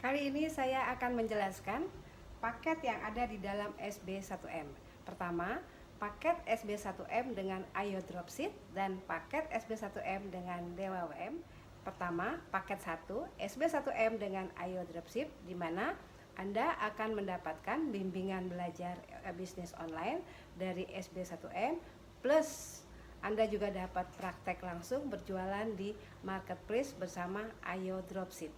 Kali ini saya akan menjelaskan paket yang ada di dalam SB1M. Pertama, paket SB1M dengan Ayo Dropship dan paket SB1M dengan Dewa WM. Pertama, paket 1 SB1M dengan Ayo Dropship, di mana Anda akan mendapatkan bimbingan belajar bisnis online dari SB1M, plus Anda juga dapat praktek langsung berjualan di marketplace bersama Ayo Dropship.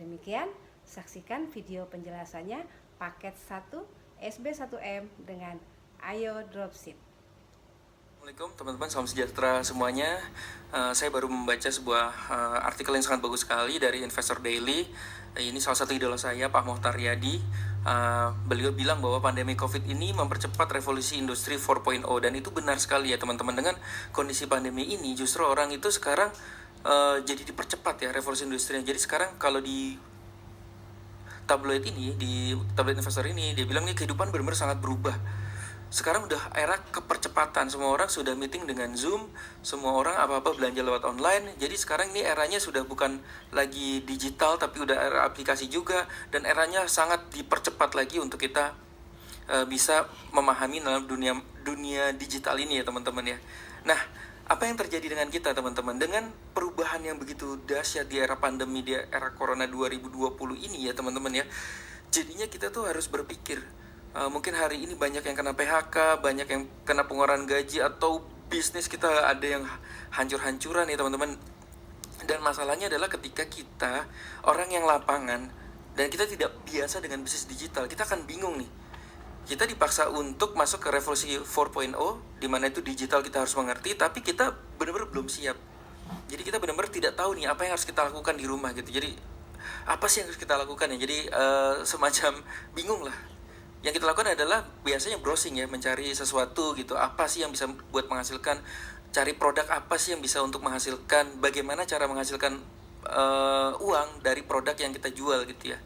Demikian, saksikan video penjelasannya paket 1 SB1M dengan Ayo Dropship. Assalamualaikum teman-teman, salam sejahtera semuanya. Saya baru membaca sebuah artikel yang sangat bagus sekali dari Investor Daily. Ini salah satu idola saya, Pak Mohtar Yadi. Beliau bilang bahwa pandemi COVID ini mempercepat revolusi industri 4.0, dan itu benar sekali ya teman-teman. Dengan kondisi pandemi ini justru orang itu sekarang jadi dipercepat ya revolusi industrinya. Jadi sekarang kalau di tabloid ini, di tabloid investor ini, dia bilang nih kehidupan benar-benar sangat berubah. Sekarang udah era kepercepatan, semua orang sudah meeting dengan Zoom, semua orang apa-apa belanja lewat online. Jadi sekarang ini eranya sudah bukan lagi digital, tapi udah era aplikasi juga, dan eranya sangat dipercepat lagi untuk kita bisa memahami dalam dunia digital ini ya teman-teman ya. Nah, apa yang terjadi dengan kita teman-teman dengan perubahan yang begitu dahsyat di era pandemi, di era Corona 2020 ini ya teman-teman ya. Jadinya kita tuh harus berpikir, mungkin hari ini banyak yang kena PHK, banyak yang kena pengurangan gaji, atau bisnis kita ada yang hancur-hancuran ya teman-teman. Dan masalahnya adalah ketika kita orang yang lapangan dan kita tidak biasa dengan bisnis digital, kita akan bingung nih. Kita dipaksa untuk masuk ke revolusi 4.0, di mana itu digital kita harus mengerti, tapi kita benar-benar belum siap. Jadi kita benar-benar tidak tahu nih apa yang harus kita lakukan di rumah gitu. Jadi apa sih yang harus kita lakukan ya? Jadi semacam bingung lah. Yang kita lakukan adalah biasanya browsing ya, mencari sesuatu gitu. Apa sih yang bisa buat menghasilkan, cari produk apa sih yang bisa untuk menghasilkan, bagaimana cara menghasilkan uang dari produk yang kita jual gitu ya.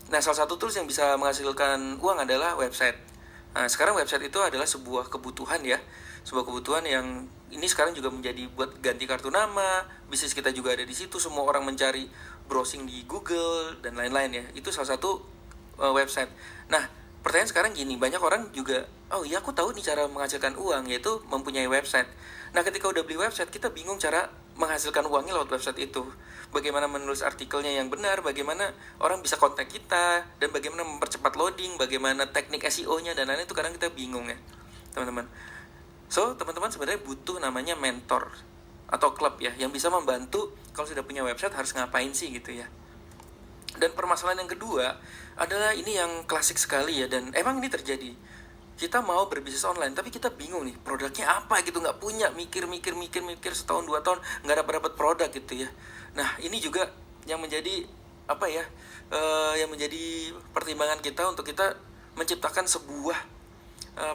Nah, salah satu tools yang bisa menghasilkan uang adalah website. Nah, sekarang website itu adalah sebuah kebutuhan ya. Sebuah kebutuhan yang ini sekarang juga menjadi buat ganti kartu nama, bisnis kita juga ada di situ, semua orang mencari browsing di Google dan lain-lain ya. Itu salah satu website. Nah, pertanyaan sekarang gini, banyak orang juga, oh iya aku tahu nih cara menghasilkan uang, yaitu mempunyai website. Nah, ketika udah beli website, kita bingung cara menghasilkan uangnya lewat website itu. Bagaimana menulis artikelnya yang benar, bagaimana orang bisa kontak kita, dan bagaimana mempercepat loading, bagaimana teknik SEO-nya, dan lain-lain itu kadang kita bingung ya, teman-teman. So, teman-teman sebenarnya butuh namanya mentor atau klub ya, yang bisa membantu kalau sudah punya website harus ngapain sih gitu ya. Dan permasalahan yang kedua adalah ini yang klasik sekali ya, dan emang ini terjadi. Kita mau berbisnis online tapi kita bingung nih produknya apa gitu, nggak punya, mikir setahun 2 tahun nggak dapat produk gitu ya. Nah, ini juga yang menjadi apa ya, yang menjadi pertimbangan kita untuk kita menciptakan sebuah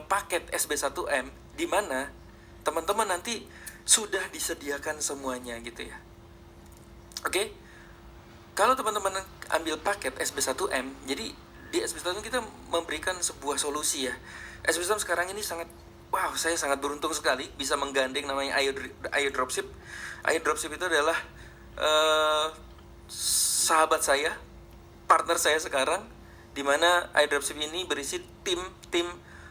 paket SB1M di mana teman-teman nanti sudah disediakan semuanya gitu ya. Oke? Kalau teman-teman ambil paket SB1M, jadi di SB1M kita memberikan sebuah solusi ya. SB1M sekarang ini sangat, wow, saya sangat beruntung sekali bisa menggandeng namanya Ayo Dropship. Ayo Dropship itu adalah sahabat saya, partner saya sekarang, di mana Ayo Dropship ini berisi tim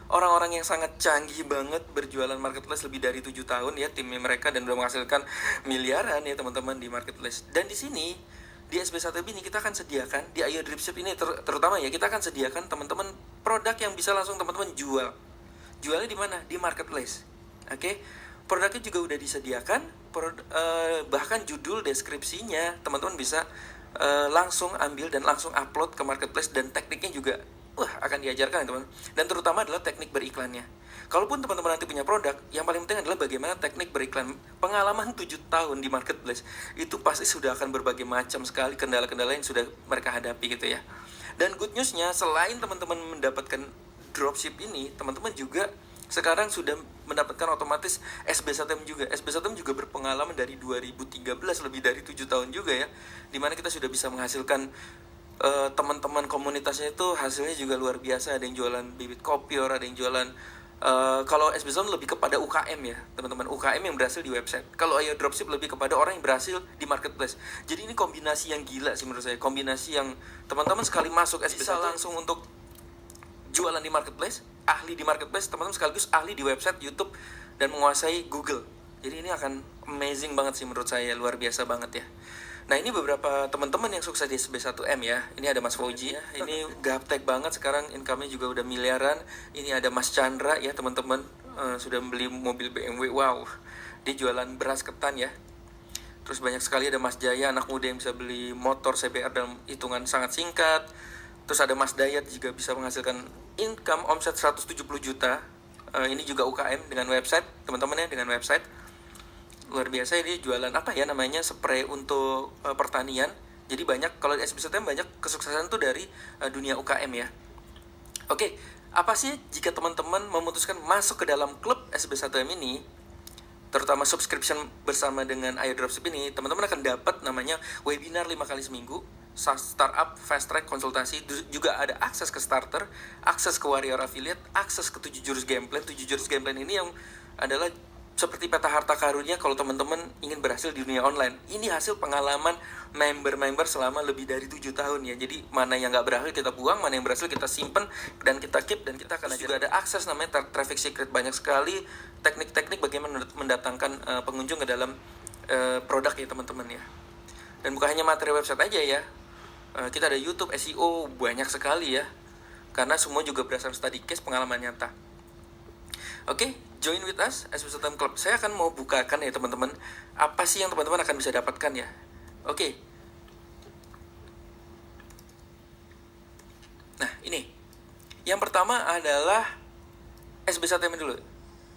orang-orang yang sangat canggih banget, berjualan marketplace lebih dari 7 tahun ya timnya mereka, dan udah menghasilkan miliaran ya teman-teman di marketplace. Dan di sini di SB1M ini kita akan sediakan, di Ayo Dropship ini terutama ya, kita akan sediakan teman-teman produk yang bisa langsung teman-teman jual. Jualnya di mana? Di marketplace. Oke? Produknya juga udah disediakan, bahkan judul deskripsinya teman-teman bisa langsung ambil dan langsung upload ke marketplace, dan tekniknya juga akan diajarkan teman. Dan terutama adalah teknik beriklannya. Kalaupun teman-teman nanti punya produk, yang paling penting adalah bagaimana teknik beriklan. Pengalaman 7 tahun di marketplace itu pasti sudah akan berbagai macam sekali kendala-kendala yang sudah mereka hadapi gitu ya. Dan good newsnya, selain teman-teman mendapatkan dropship ini, teman-teman juga sekarang sudah mendapatkan otomatis SB1M juga. SB1M juga berpengalaman dari 2013, lebih dari 7 tahun juga ya, dimana kita sudah bisa menghasilkan teman-teman komunitasnya itu hasilnya juga luar biasa. Ada yang jualan bibit kopior, ada yang jualan Kalau SB Zone lebih kepada UKM ya teman-teman, UKM yang berhasil di website. Kalau Ayo Dropship lebih kepada orang yang berhasil di marketplace. Jadi ini kombinasi yang gila sih menurut saya, kombinasi yang teman-teman sekali masuk SB bisa langsung untuk jualan di marketplace, ahli di marketplace, teman-teman sekaligus ahli di website, YouTube, dan menguasai Google. Jadi ini akan amazing banget sih menurut saya, luar biasa banget ya. Nah ini beberapa teman-teman yang sukses di SB1M ya. Ini ada Mas Fauji ya. Ini gaptek banget sekarang, income-nya juga udah miliaran. Ini ada Mas Chandra ya teman-teman, sudah beli mobil BMW. Wow, dia jualan beras ketan ya. Terus banyak sekali ada Mas Jaya, anak muda yang bisa beli motor CBR dalam hitungan sangat singkat. Terus ada Mas Dayat juga bisa menghasilkan income omset 170 juta. Ini juga UKM dengan website, teman-teman ya, dengan website. Luar biasa, ini jualan apa ya namanya, spray untuk pertanian. Jadi banyak, kalau di SB1M banyak kesuksesan tuh dari dunia UKM ya. Oke, apa sih jika teman-teman memutuskan masuk ke dalam klub SB1M ini, terutama subscription bersama dengan Ayo Dropship ini, teman-teman akan dapat namanya webinar 5 kali seminggu, startup, fast track, konsultasi, juga ada akses ke starter, akses ke warrior affiliate, akses ke 7 jurus game plan. 7 jurus game plan ini yang adalah seperti peta harta karunnya kalau teman-teman ingin berhasil di dunia online. Ini hasil pengalaman member-member selama lebih dari 7 tahun ya. Jadi mana yang nggak berhasil kita buang, mana yang berhasil kita simpen dan kita keep, dan kita akan juga ada akses namanya traffic secret. Banyak sekali teknik-teknik bagaimana mendatangkan pengunjung ke dalam produk ya teman-teman ya. Dan bukan hanya materi website aja ya. Kita ada YouTube, SEO, banyak sekali ya. Karena semua juga berdasarkan study case, pengalaman nyata. Oke, join with us SB1M Club. Saya akan mau bukakan ya teman-teman, apa sih yang teman-teman akan bisa dapatkan ya. Oke. Nah, ini. Yang pertama adalah SB1M dulu.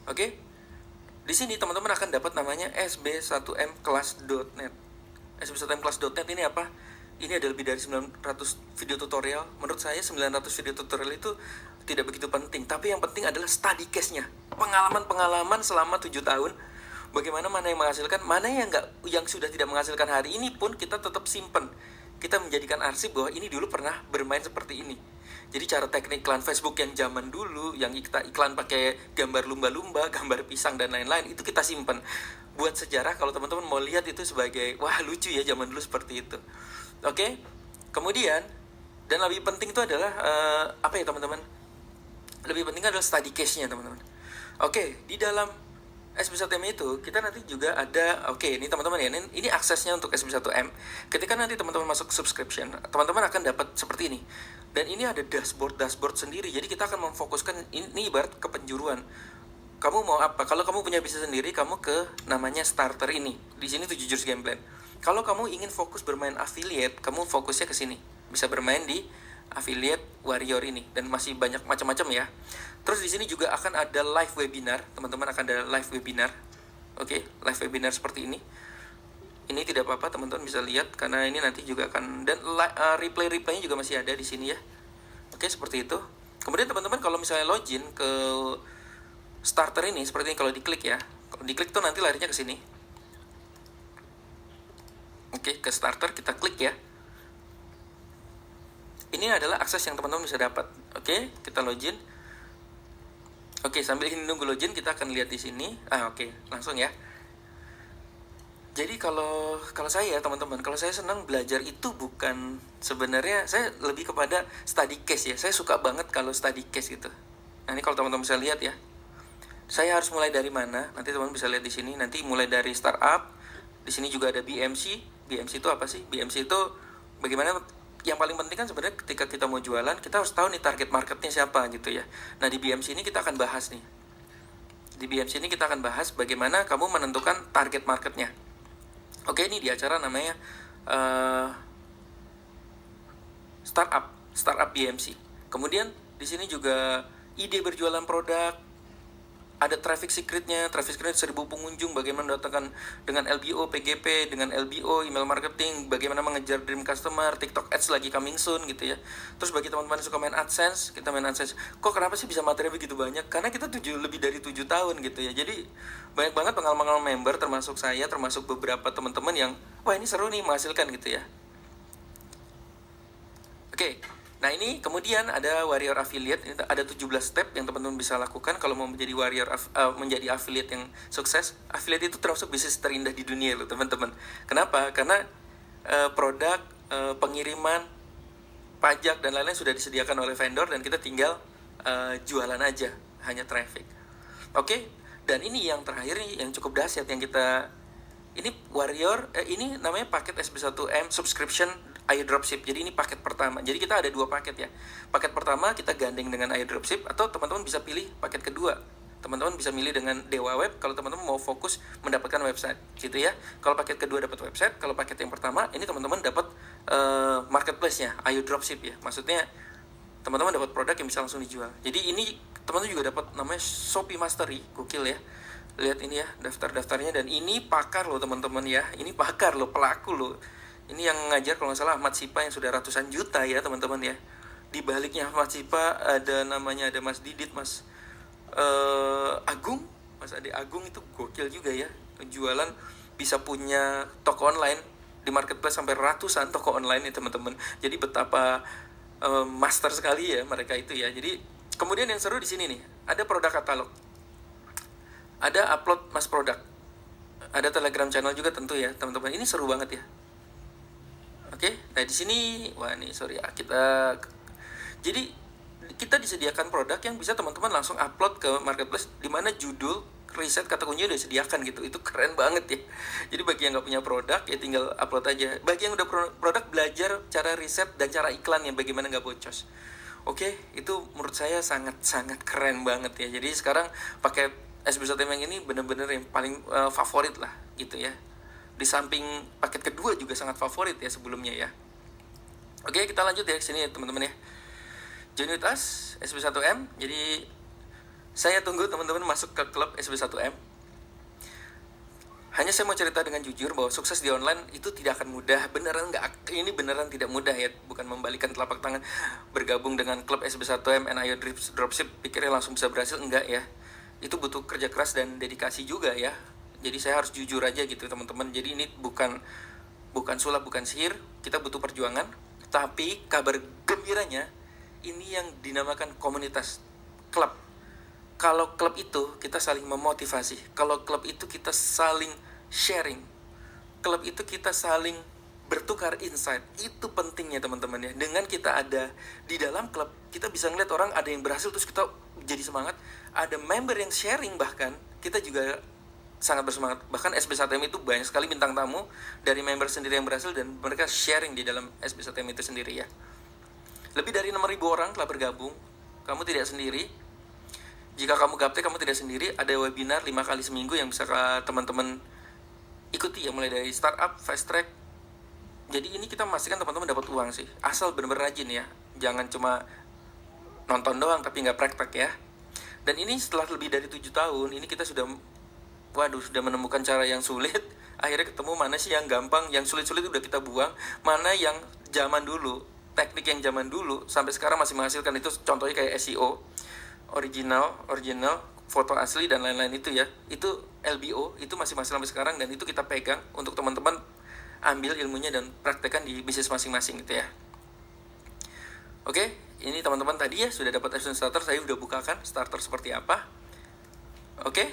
Oke. Di sini teman-teman akan dapat namanya sb1mclass.net. sb1mclass.net ini apa? Ini ada lebih dari 900 video tutorial. Menurut saya 900 video tutorial itu tidak begitu penting, tapi yang penting adalah study case-nya. Pengalaman-pengalaman selama 7 tahun. Bagaimana mana yang menghasilkan, mana yang enggak, yang sudah tidak menghasilkan hari ini pun kita tetap simpen. Kita menjadikan arsip bahwa ini dulu pernah bermain seperti ini. Jadi cara teknik iklan Facebook yang zaman dulu, yang kita iklan pakai gambar lumba-lumba, gambar pisang dan lain-lain, itu kita simpen. Buat sejarah kalau teman-teman mau lihat itu sebagai, wah lucu ya zaman dulu seperti itu. Oke, kemudian dan lebih penting itu adalah apa ya teman-teman? Lebih penting adalah study case-nya teman-teman. Oke, di dalam SB1M itu kita nanti juga ada, oke ini teman-teman ya, ini aksesnya untuk SB1M. Ketika nanti teman-teman masuk subscription, teman-teman akan dapat seperti ini. Dan ini ada dashboard sendiri. Jadi kita akan memfokuskan, ini ibarat ke penjuruan. Kamu mau apa? Kalau kamu punya bisnis sendiri, kamu ke namanya starter ini. Di sini 7 jurus game plan. Kalau kamu ingin fokus bermain affiliate, kamu fokusnya ke sini. Bisa bermain di affiliate warrior ini, dan masih banyak macam-macam ya. Terus di sini juga akan ada live webinar, teman-teman akan ada live webinar. Oke, live webinar seperti ini. Ini tidak apa-apa, teman-teman bisa lihat karena ini nanti juga akan, dan replay-replaynya juga masih ada di sini ya. Oke, seperti itu. Kemudian teman-teman kalau misalnya login ke starter ini seperti ini, kalau diklik ya. Kalau diklik tuh nanti larinya ke sini. Oke, ke starter kita klik ya. Ini adalah akses yang teman-teman bisa dapat. Oke, kita login. Oke, sambil ini nunggu login kita akan lihat di sini. Oke, langsung ya. Jadi kalau saya teman-teman, kalau saya senang belajar itu bukan, sebenarnya saya lebih kepada study case ya. Saya suka banget kalau study case gitu. Nah, ini kalau teman-teman bisa lihat ya. Saya harus mulai dari mana? Nanti teman-teman bisa lihat di sini. Nanti mulai dari startup. Di sini juga ada BMC. BMC itu apa sih? BMC itu bagaimana, yang paling penting kan sebenarnya ketika kita mau jualan, kita harus tahu nih target marketnya siapa gitu ya. Nah, di BMC ini kita akan bahas nih. Di BMC ini kita akan bahas bagaimana kamu menentukan target marketnya. Oke, ini di acara namanya startup BMC. Kemudian di sini juga ide berjualan produk, ada traffic secretnya 1000 pengunjung, bagaimana mendatangkan dengan LBO, PGP, dengan LBO, email marketing, bagaimana mengejar dream customer, TikTok Ads lagi coming soon gitu ya. Terus bagi teman-teman yang suka main AdSense, kita main AdSense. Kok kenapa sih bisa materi begitu banyak? Karena kita lebih dari 7 tahun gitu ya. Jadi banyak banget pengalaman member, termasuk saya, termasuk beberapa teman-teman yang, wah ini seru nih menghasilkan gitu ya. Oke, Nah ini kemudian ada warrior affiliate, ini ada 17 step yang teman-teman bisa lakukan kalau mau menjadi menjadi affiliate yang sukses. Affiliate itu termasuk bisnis terindah di dunia loh teman-teman. Kenapa? Karena produk, pengiriman, pajak dan lain-lain sudah disediakan oleh vendor dan kita tinggal jualan aja, hanya traffic. Oke, dan ini yang terakhir nih yang cukup dahsyat yang kita ini warrior ini namanya paket SB1M subscription Ayo Dropship. Jadi ini paket pertama. Jadi kita ada 2 paket ya. Paket pertama kita gandeng dengan Ayo Dropship atau teman-teman bisa pilih paket kedua. Teman-teman bisa milih dengan Dewa Web kalau teman-teman mau fokus mendapatkan website gitu ya. Kalau paket kedua dapat website, kalau paket yang pertama ini teman-teman dapat marketplace-nya Ayo Dropship ya. Maksudnya teman-teman dapat produk yang bisa langsung dijual. Jadi ini teman-teman juga dapat namanya Shopee Mastery, gokil ya. Lihat ini ya daftar-daftarnya, dan ini pakar loh teman-teman ya. Ini pakar loh, pelaku loh. Ini yang ngajar kalau nggak salah Ahmad Sipa yang sudah ratusan juta ya teman-teman ya. Di baliknya Ahmad Sipa ada namanya, ada Mas Didit, Mas Agung, Mas Ade Agung itu gokil juga ya. Jualan bisa punya toko online di marketplace sampai ratusan toko online ya teman-teman. Jadi betapa master sekali ya mereka itu ya. Jadi kemudian yang seru di sini nih, ada produk katalog, ada upload mas produk, ada Telegram channel juga tentu ya teman-teman. Ini seru banget ya. Oke, nah di sini, wah nih sorry ya, jadi kita disediakan produk yang bisa teman-teman langsung upload ke marketplace, di mana judul, riset, kata kunci udah disediakan gitu. Itu keren banget ya. Jadi bagi yang nggak punya produk ya tinggal upload aja. Bagi yang udah produk, belajar cara riset dan cara iklan yang bagaimana nggak bocos. Oke, itu menurut saya sangat-sangat keren banget ya. Jadi sekarang pakai SB1M yang ini bener-bener yang paling favorit lah gitu ya. Di samping paket kedua juga sangat favorit ya sebelumnya ya. Oke, kita lanjut ya ke sini teman-teman ya. Join with us SB1M. Jadi saya tunggu teman-teman masuk ke klub SB1M. Hanya saya mau cerita dengan jujur bahwa sukses di online itu tidak akan mudah. Ini beneran tidak mudah ya. Bukan membalikan telapak tangan bergabung dengan klub SB1M and Ayo Dropship pikirnya langsung bisa berhasil, enggak ya. Itu butuh kerja keras dan dedikasi juga ya. Jadi saya harus jujur aja gitu teman-teman. Jadi ini bukan sulap, bukan sihir. Kita butuh perjuangan. Tapi kabar gembiranya, ini yang dinamakan komunitas, klub. Kalau klub itu kita saling memotivasi. Kalau klub itu kita saling sharing. Klub itu kita saling bertukar insight. Itu pentingnya teman-teman ya. Dengan kita ada di dalam klub, kita bisa ngeliat orang ada yang berhasil terus kita jadi semangat. Ada member yang sharing, bahkan kita juga sangat bersemangat. Bahkan SB1M itu banyak sekali bintang tamu dari member sendiri yang berhasil dan mereka sharing di dalam SB1M itu sendiri ya. Lebih dari 6.000 orang telah bergabung. Kamu tidak sendiri. Jika kamu gaptek, kamu tidak sendiri. Ada webinar 5 kali seminggu yang bisa teman-teman ikuti ya, mulai dari startup, fast track. Jadi ini kita memastikan teman-teman dapat uang sih. Asal benar-benar rajin ya. Jangan cuma nonton doang tapi nggak praktek ya. Dan ini setelah lebih dari 7 tahun, ini kita sudah menemukan cara yang sulit. Akhirnya ketemu mana sih yang gampang, yang sulit-sulit udah kita buang. Mana yang zaman dulu, teknik yang zaman dulu sampai sekarang masih menghasilkan. Itu contohnya kayak SEO, original, foto asli dan lain-lain itu ya. Itu LBO, itu masih sampai sekarang dan itu kita pegang untuk teman-teman ambil ilmunya dan praktekkan di bisnis masing-masing gitu ya. Oke, ini teman-teman tadi ya sudah dapat Action Starter, saya udah bukakan starter seperti apa. Oke,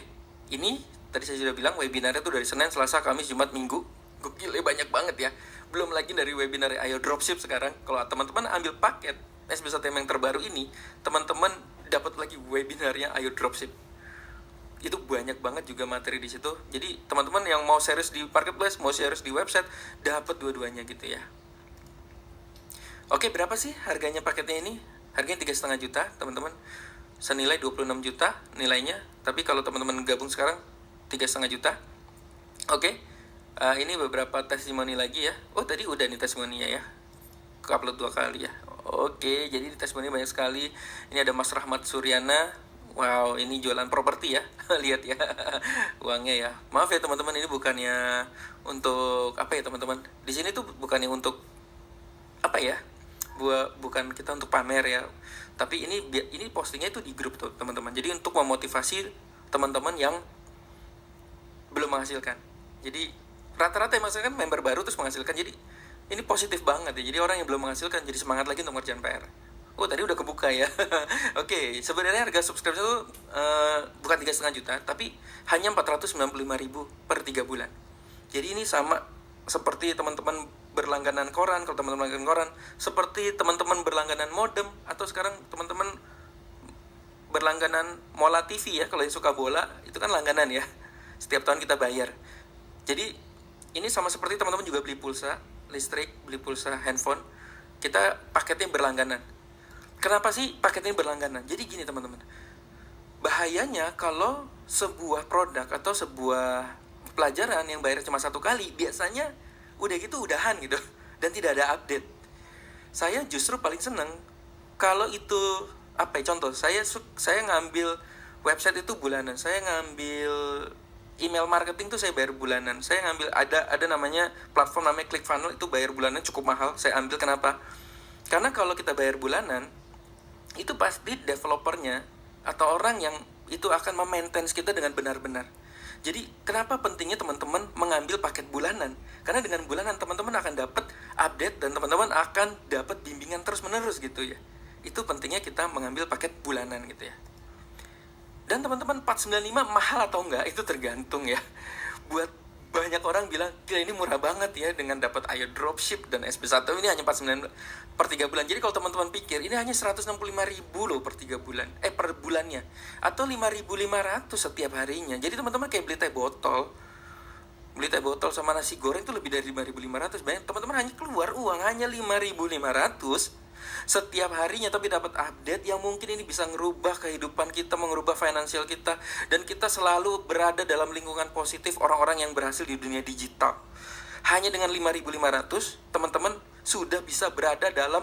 ini tadi saya sudah bilang webinarnya tuh dari Senin, Selasa, Kamis, Jumat, Minggu. Gokil ya, banyak banget ya. Belum lagi dari webinar Ayo Dropship sekarang. Kalau teman-teman ambil paket SB1M yang terbaru ini, teman-teman dapat lagi webinarnya Ayo Dropship. Itu banyak banget juga materi di situ. Jadi teman-teman yang mau serius di marketplace, mau serius di website, dapat dua-duanya gitu ya. Oke, berapa sih harganya paketnya ini? Harganya 3,5 juta, teman-teman. Senilai 26 juta nilainya. Tapi kalau teman-teman gabung sekarang 3,5 juta. Oke. Ini beberapa testimoni lagi ya. Oh, tadi udah nih testimoninya ya. Ke-upload 2 kali ya. Oke, jadi testimoni banyak sekali. Ini ada Mas Rahmat Suryana. Wow, ini jualan properti ya. Lihat ya uangnya ya. Maaf ya teman-teman, ini bukannya untuk apa ya teman-teman. Di sini tuh bukannya untuk apa ya? Bukan kita untuk pamer ya. Tapi ini postingnya itu di grup tuh teman-teman. Jadi untuk memotivasi teman-teman yang belum menghasilkan. Jadi rata-rata yang menghasilkan member baru terus menghasilkan. Jadi Ini positif banget ya. Jadi orang yang belum menghasilkan jadi semangat lagi untuk ngerjain PR. Oh, tadi udah kebuka ya. Oke, sebenarnya harga subscribe itu bukan 3,5 juta, tapi hanya 495.000 per 3 bulan. Jadi ini sama seperti teman-teman berlangganan koran, kalau teman-teman berlangganan koran, seperti teman-teman berlangganan modem, atau sekarang teman-teman berlangganan Mola TV ya, kalau yang suka bola, itu kan langganan ya. Setiap tahun kita bayar. Jadi ini sama seperti teman-teman juga beli pulsa listrik, beli pulsa handphone, kita paketnya berlangganan. Kenapa sih paketnya berlangganan? Jadi gini teman-teman, bahayanya kalau sebuah produk atau sebuah pelajaran yang bayar cuma 1 kali, biasanya udah gitu udahan gitu, dan tidak ada update. Saya justru paling seneng kalau itu contoh, saya ngambil website itu bulanan, saya ngambil email marketing tuh saya bayar bulanan, saya ngambil ada namanya platform namanya ClickFunnels, itu bayar bulanan cukup mahal, saya ambil. Kenapa? Karena kalau kita bayar bulanan, itu pasti developernya atau orang yang itu akan memaintain kita dengan benar-benar. Jadi kenapa pentingnya teman-teman mengambil paket bulanan? Karena dengan bulanan teman-teman akan dapat update dan teman-teman akan dapat bimbingan terus-menerus gitu ya. Itu pentingnya kita mengambil paket bulanan gitu ya. Dan teman-teman, 495 mahal atau enggak itu tergantung ya. Buat banyak orang bilang, gila ini murah banget ya dengan dapat Ayo Dropship dan SB1 ini hanya 49 per 3 bulan. Jadi kalau teman-teman pikir ini hanya 165.000 loh per 3 bulan, per bulannya, atau 5.500 setiap harinya. Jadi teman-teman kayak beli teh botol sama nasi goreng itu lebih dari 5.500. Banyak teman-teman hanya keluar uang hanya 5.500 setiap harinya, tapi dapat update yang mungkin ini bisa ngerubah kehidupan kita, mengubah finansial kita, dan kita selalu berada dalam lingkungan positif orang-orang yang berhasil di dunia digital. Hanya dengan 5.500 teman-teman sudah bisa berada dalam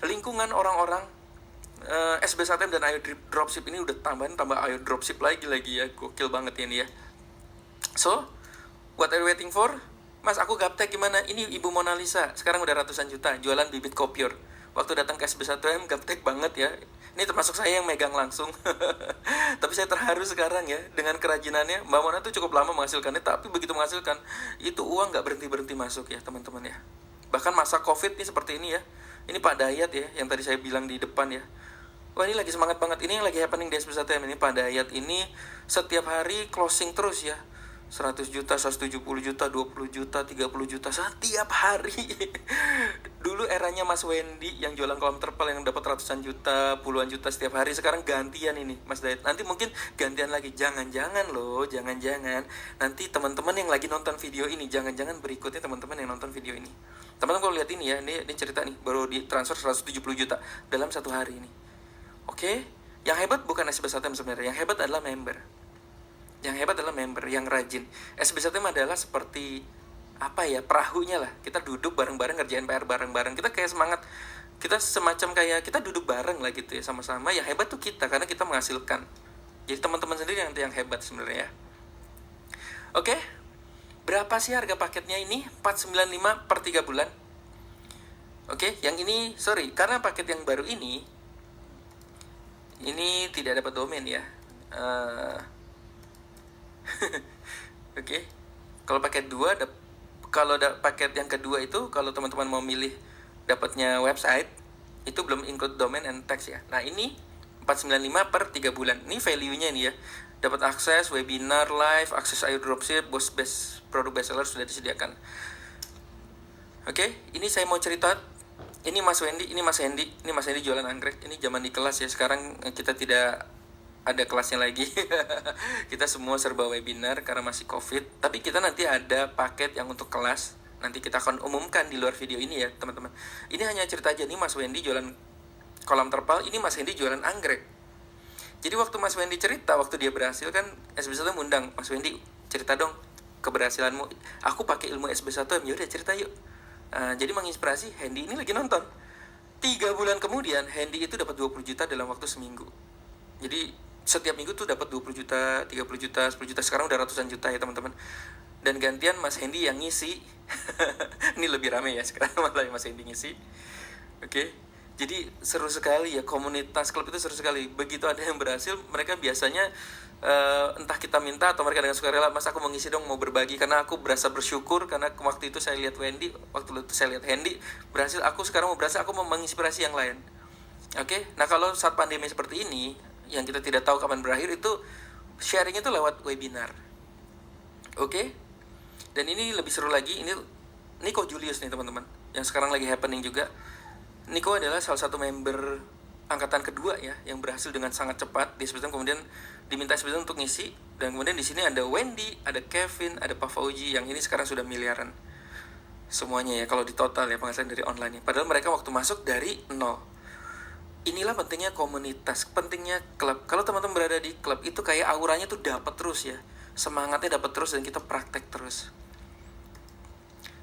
lingkungan orang-orang SB1M dan Ayo Dropship. Ini udah tambah Ayo Dropship lagi ya, gokil banget ya ini ya. So, what are you waiting for? Mas, aku gaptek gimana? Ini Ibu Mona Lisa, sekarang udah ratusan juta, jualan bibit kopior. Waktu datang ke SB1M gaptek banget ya. Ini termasuk saya yang megang langsung. Tapi saya terharu sekarang ya dengan kerajinannya. Mbak Mona tuh cukup lama menghasilkannya, tapi begitu menghasilkan itu uang gak berhenti-berhenti masuk ya teman-teman ya. Bahkan masa COVID nih seperti ini ya. Ini Pak Dayat ya yang tadi saya bilang di depan ya. Wah, ini lagi semangat banget. Ini yang lagi happening di SB1M ini. Pak Dayat ini setiap hari closing terus ya. 100 juta, 170 juta, 20 juta, 30 juta setiap hari. Dulu eranya Mas Wendy yang jualan kolam terpal yang dapat ratusan juta, puluhan juta setiap hari. Sekarang gantian ini Mas Dayat. Nanti mungkin gantian lagi. Jangan-jangan loh, jangan-jangan nanti teman-teman yang lagi nonton video ini, jangan-jangan berikutnya teman-teman yang nonton video ini, teman-teman kalau lihat ini ya, ini cerita nih, baru ditransfer 170 juta dalam 1 hari ini. Oke, yang hebat bukan SB1M sebenarnya, yang hebat adalah member. Yang hebat adalah member yang rajin. SB1M adalah seperti perahunya lah. Kita duduk bareng-bareng ngerjain PR bareng-bareng. Kita kayak semangat, kita semacam kayak kita duduk bareng lah gitu ya, sama-sama. Yang hebat tuh kita karena kita menghasilkan. Jadi teman-teman sendiri yang hebat sebenarnya ya. Oke. Berapa sih harga paketnya ini? 495 per 3 bulan. Oke, yang ini karena paket yang baru ini tidak dapat domain ya. Oke. Kalau paket 2 paket yang kedua itu kalau teman-teman mau milih dapatnya website itu belum include domain and text ya. Nah, ini 495 per 3 bulan. Ini value-nya nih ya. Dapat akses webinar live, akses Ayo Dropship, produk bestseller sudah disediakan. Oke, ini saya mau cerita. Ini Mas Hendy jualan anggrek. Ini zaman di kelas ya. Sekarang kita tidak ada kelasnya lagi. Kita semua serba webinar karena masih COVID. Tapi kita nanti ada paket yang untuk kelas. Nanti kita akan umumkan di luar video ini ya teman-teman. Ini hanya cerita aja nih, Mas Wendy jualan kolam terpal. Ini Mas Hendy jualan anggrek. Jadi waktu Mas Wendy cerita, waktu dia berhasil kan SB1M undang, Mas Wendy cerita dong keberhasilanmu. Aku pakai ilmu SB1M, yaudah cerita yuk. Jadi menginspirasi, Hendy ini lagi nonton. 3 bulan kemudian Hendy itu dapat 20 juta dalam waktu seminggu. Jadi setiap minggu tuh dapat 20 juta, 30 juta, 10 juta. Sekarang udah ratusan juta ya teman-teman. Dan gantian Mas Hendy yang ngisi. Ini lebih rame ya sekarang malah Mas Hendy ngisi. Oke. Jadi seru sekali ya, komunitas klub itu seru sekali. Begitu ada yang berhasil, mereka biasanya entah kita minta atau mereka dengan sukarela, Mas aku mau ngisi dong, mau berbagi, karena aku berasa bersyukur karena waktu itu saya lihat Wendy, waktu itu saya lihat Hendy berhasil, aku sekarang mau berhasil, aku mau menginspirasi yang lain. Oke, nah kalau saat pandemi seperti ini, yang kita tidak tahu kapan berakhir, itu sharing itu lewat webinar. Oke, dan ini lebih seru lagi, ini Nico Julius nih teman-teman, yang sekarang lagi happening juga. Nico adalah salah satu member angkatan kedua ya yang berhasil dengan sangat cepat di SBSM, kemudian diminta SBSM untuk ngisi, dan kemudian di sini ada Wendy, ada Kevin, ada Pak Fauji yang ini sekarang sudah miliaran semuanya ya kalau di total ya penghasilan dari online. Padahal mereka waktu masuk dari nol. Inilah pentingnya komunitas, pentingnya klub. Kalau teman-teman berada di klub itu kayak auranya tuh dapat terus ya, semangatnya dapat terus dan kita praktek terus.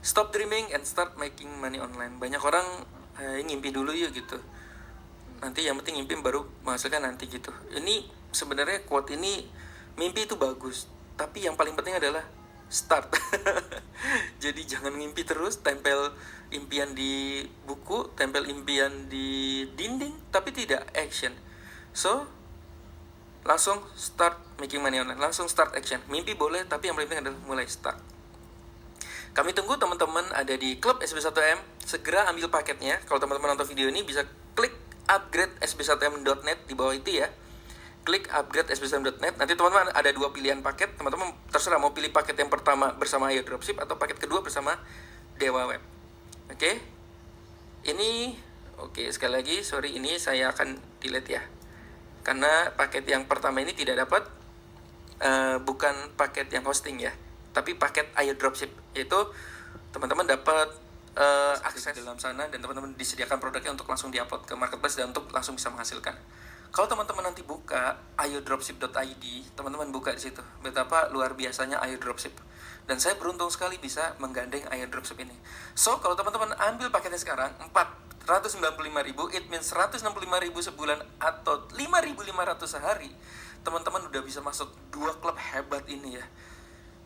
Stop dreaming and start making money online. Banyak orang ngimpi dulu yuk gitu, nanti yang penting ngimpi baru menghasilkan nanti gitu. Ini sebenarnya quote ini, mimpi itu bagus, tapi yang paling penting adalah start. Jadi jangan mimpi terus, tempel impian di buku, tempel impian di dinding, tapi tidak action. So langsung start making money online, langsung start action. Mimpi boleh, tapi yang paling penting adalah mulai start. Kami tunggu teman-teman ada di klub SB1M. Segera ambil paketnya. Kalau teman-teman nonton video ini bisa klik upgrade sb1m.net di bawah itu ya. Klik upgrade sb1m.net. Nanti teman-teman ada 2 pilihan paket. Teman-teman terserah mau pilih paket yang pertama bersama Ayo Dropship atau paket kedua bersama Dewa Web. Oke. Ini sekali lagi sorry, ini saya akan delete ya. Karena paket yang pertama ini tidak dapat, bukan paket yang hosting ya, tapi paket Ayo Dropship, yaitu teman-teman dapat akses dalam sana dan teman-teman disediakan produknya untuk langsung diupload ke marketplace dan untuk langsung bisa menghasilkan. Kalau teman-teman nanti buka ayodropship.id, teman-teman buka di situ betapa luar biasanya Ayo Dropship. Dan saya beruntung sekali bisa menggandeng Ayo Dropship ini. So, kalau teman-teman ambil paketnya sekarang 495.000, it means 165.000 sebulan atau 5.500 sehari. Teman-teman udah bisa masuk 2 klub hebat ini ya.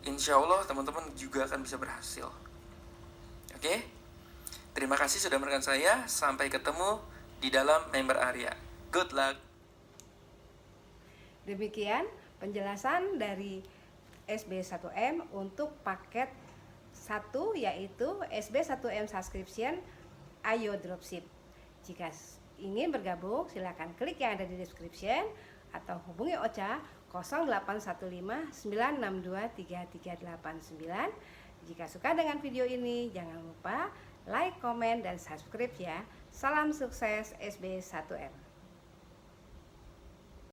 Insya Allah teman-teman juga akan bisa berhasil. Oke? Terima kasih sudah mendengarkan saya. Sampai ketemu di dalam member area. Good luck. Demikian penjelasan dari SB1M untuk paket 1, yaitu SB1M Subscription Ayo Dropship. Jika ingin bergabung silakan klik yang ada di description atau hubungi Ocha 0815 962 3389. Jika suka dengan video ini jangan lupa like, komen, dan subscribe ya. Salam sukses SB1M.